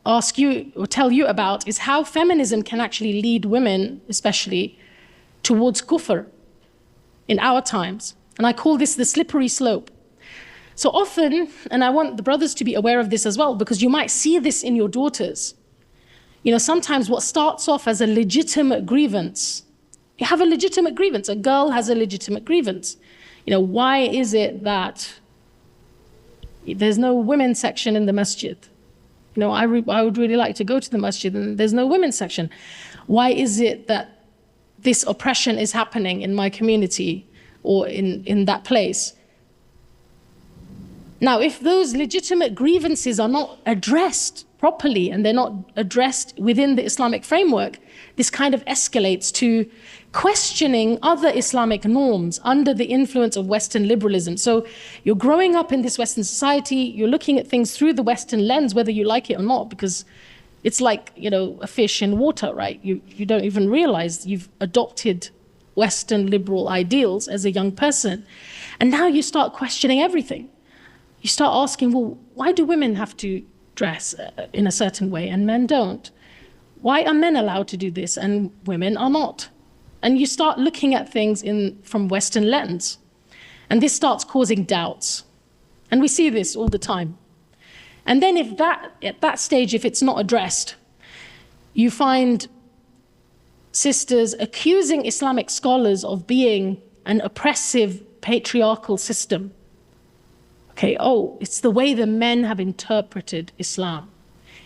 ask you or tell you about is how feminism can actually lead women, especially, towards kufr in our times. And I call this the slippery slope. So often, and I want the brothers to be aware of this as well, because you might see this in your daughters. You know, sometimes what starts off as a legitimate grievance, you have a legitimate grievance, a girl has a legitimate grievance. You know, why is it that there's no women's section in the masjid? You know, I would really like to go to the masjid and there's no women's section. Why is it that this oppression is happening in my community or in that place? Now, if those legitimate grievances are not addressed properly and they're not addressed within the Islamic framework, this kind of escalates to questioning other Islamic norms under the influence of Western liberalism. So you're growing up in this Western society, you're looking at things through the Western lens, whether you like it or not, because it's like, you know, a fish in water, right? You don't even realize you've adopted Western liberal ideals as a young person. And now you start questioning everything. You start asking, well, why do women have to dress in a certain way and men don't? Why are men allowed to do this and women are not? And you start looking at things from Western lens. And this starts causing doubts. And we see this all the time. And then at that stage, if it's not addressed, you find sisters accusing Islamic scholars of being an oppressive patriarchal system. Okay, oh, it's the way the men have interpreted Islam.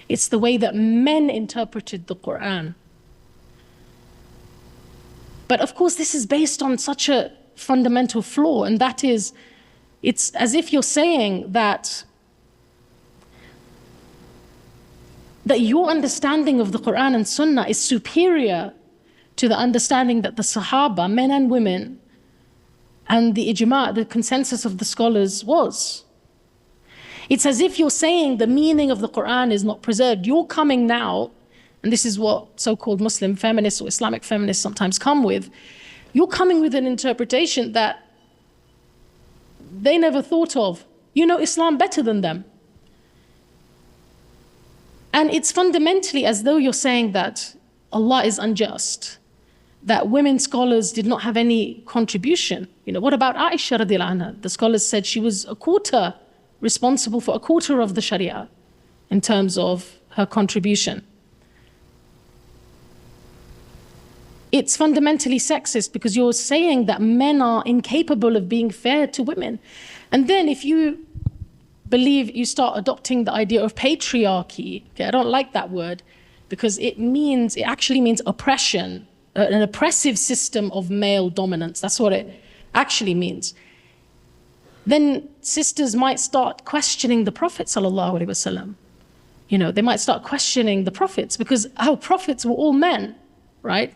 It's the way that men interpreted the Quran. But of course, this is based on such a fundamental flaw, and that is, it's as if you're saying that your understanding of the Quran and Sunnah is superior to the understanding that the Sahaba, men and women, and the ijma', the consensus of the scholars was. It's as if you're saying the meaning of the Quran is not preserved. You're coming now, and this is what so-called Muslim feminists or Islamic feminists sometimes come with, you're coming with an interpretation that they never thought of. You know Islam better than them. And it's fundamentally as though you're saying that Allah is unjust, that women scholars did not have any contribution. You know, what about Aisha radiallahu anha? The scholars said she was responsible for a quarter of the Sharia in terms of her contribution. It's fundamentally sexist because you're saying that men are incapable of being fair to women. And then if you believe, you start adopting the idea of patriarchy. Okay, I don't like that word because it actually means oppression, an oppressive system of male dominance. That's what it actually means. Then sisters might start questioning the Prophet sallallahu alaihi wasallam. You know, they might start questioning the prophets because our prophets were all men, right?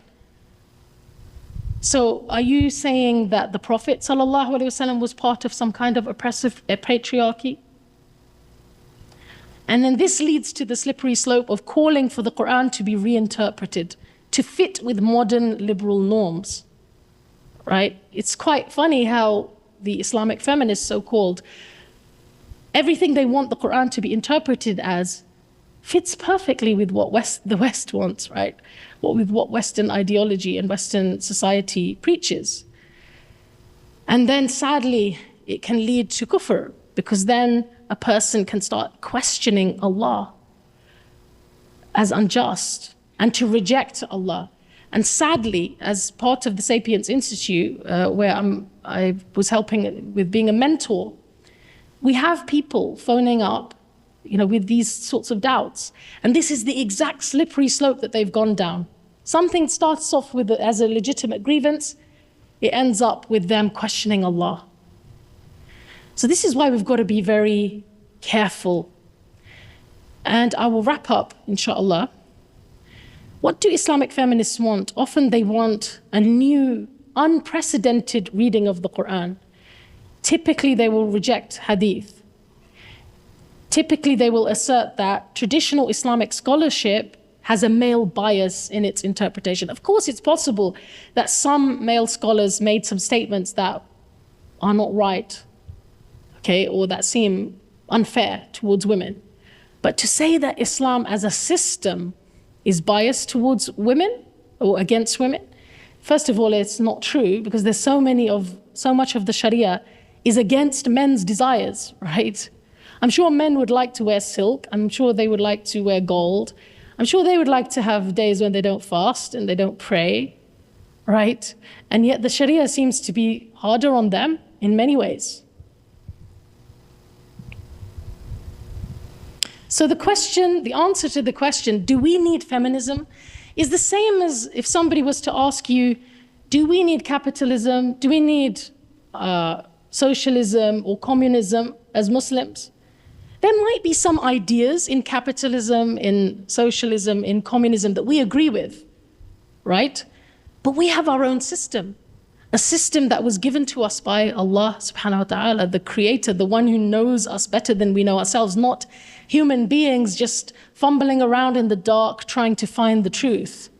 So are you saying that the Prophet sallallahu alaihi wasallam was part of some kind of oppressive patriarchy? And then this leads to the slippery slope of calling for the Quran to be reinterpreted to fit with modern liberal norms, right? It's quite funny how the Islamic feminists, so-called, everything they want the Quran to be interpreted as fits perfectly with what the West wants, right? With what Western ideology and Western society preaches. And then sadly, it can lead to kufr, because then a person can start questioning Allah as unjust and to reject Allah. And sadly, as part of the Sapiens Institute, where I was helping with being a mentor, we have people phoning up, you know, with these sorts of doubts. And this is the exact slippery slope that they've gone down. Something starts off with as a legitimate grievance, it ends up with them questioning Allah. So this is why we've got to be very careful. And I will wrap up, inshallah. What do Islamic feminists want? Often they want a new, unprecedented reading of the Quran. Typically, they will reject hadith. Typically, they will assert that traditional Islamic scholarship has a male bias in its interpretation. Of course, it's possible that some male scholars made some statements that are not right, okay, or that seem unfair towards women. But to say that Islam as a system is biased towards women or against women, first of all, it's not true, because there's so much of the Sharia is against men's desires, right? I'm sure men would like to wear silk. I'm sure they would like to wear gold. I'm sure they would like to have days when they don't fast and they don't pray, right? And yet the Sharia seems to be harder on them in many ways. So the answer to the question, do we need feminism, is the same as if somebody was to ask you, do we need capitalism? Do we need socialism or communism as Muslims? There might be some ideas in capitalism, in socialism, in communism that we agree with, right? But we have our own system, a system that was given to us by Allah subhanahu wa ta'ala, the creator, the one who knows us better than we know ourselves, not human beings just fumbling around in the dark trying to find the truth.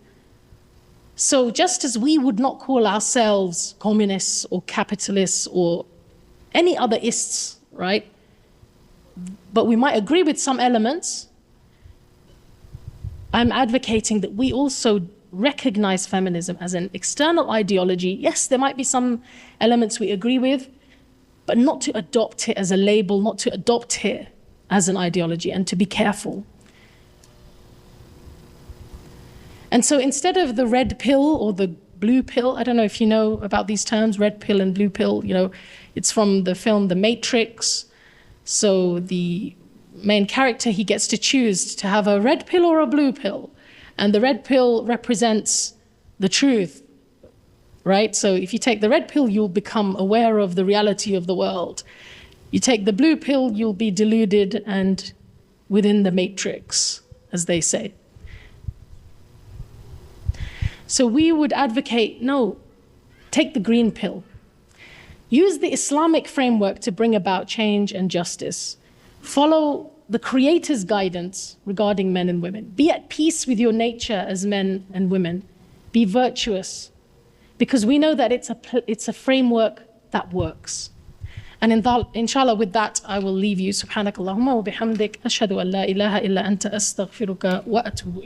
So just as we would not call ourselves communists or capitalists or any other ists, right? But we might agree with some elements, I'm advocating that we also recognize feminism as an external ideology. Yes, there might be some elements we agree with, but not to adopt it as a label, not to adopt it as an ideology, and to be careful. And so instead of the red pill or the blue pill, I don't know if you know about these terms, red pill and blue pill, it's from the film The Matrix. So the main character, he gets to choose to have a red pill or a blue pill. And the red pill represents the truth, right? So if you take the red pill, you'll become aware of the reality of the world. You take the blue pill, you'll be deluded and within the matrix, as they say. So we would advocate, no, take the green pill. Use the Islamic framework to bring about change and justice. Follow the Creator's guidance regarding men and women. Be at peace with your nature as men and women. Be virtuous, because we know that it's a framework that works. And inshallah, with that, I will leave you. Subhanakallahumma wa bihamdik. Ashhadu an la ilaha illa anta astaghfiruka wa atubu.